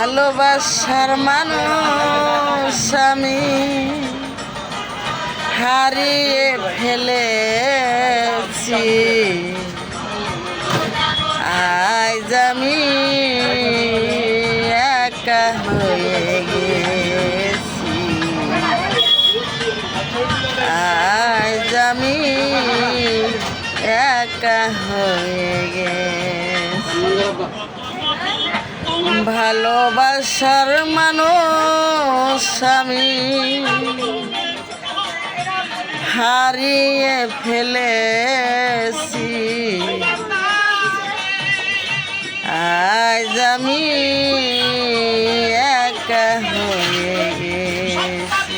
ভালোবাসার মানুষ আমি হারিয়ে ফেলেছি, আজ আমি একা হয়ে গেছি, আজ আমি একা হয়ে গেছি। ভালোবাসার মানুষ আমি হারিয়ে ফেলেছি, আজ আমি একা হয়ে গেছি।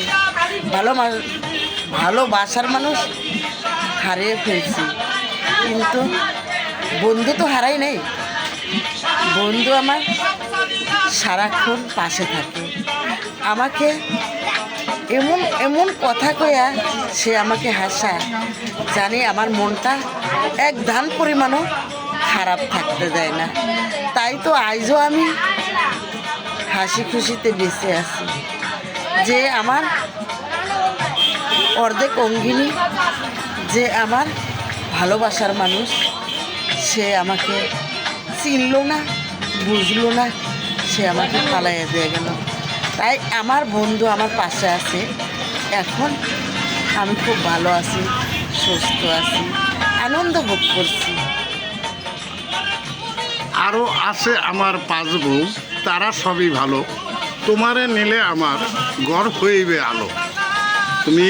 ভালোবাসার মানুষ হারিয়ে ফেলছি, কিন্তু বন্ধু তো হারাই নেই। বন্ধু আমার সারাক্ষণ পাশে থাকে, আমাকে এমন এমন কথা কয়া সে আমাকে হাসায়, জানি আমার মনটা এক ধান পরিমাণও খারাপ থাকতে দেয় না। তাই তো আজও আমি হাসি খুশিতে বেঁচে আছি, যে আমার অর্ধেক অঙ্গিনী, যে আমার ভালোবাসার মানুষ, সে আমাকে চিনল না, বুঝলো না, সে আমাকে পালাইয়া দিয়ে গেল। তাই আমার বন্ধু আমার পাশে আছে, এখন আমি খুব ভালো আছি, সুস্থ আছি, আনন্দ ভোগ করছি। আরও আছে আমার 5 বউ, তারা সবই ভালো, তোমারে নিলে আমার গর্ব হইবে আলো। তুমি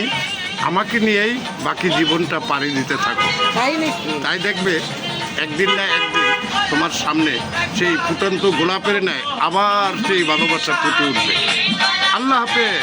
আমাকে নিয়েই বাকি জীবনটা পাড়ি দিতে থাকো, তাই নাকি? তাই দেখবে একদিন না একদিন তোমার সামনে সেই ফুটন্ত গোলাপের ন্যায় আবার সেই ভালোবাসা ফুটে উঠবে। আল্লাহ হাফেজ।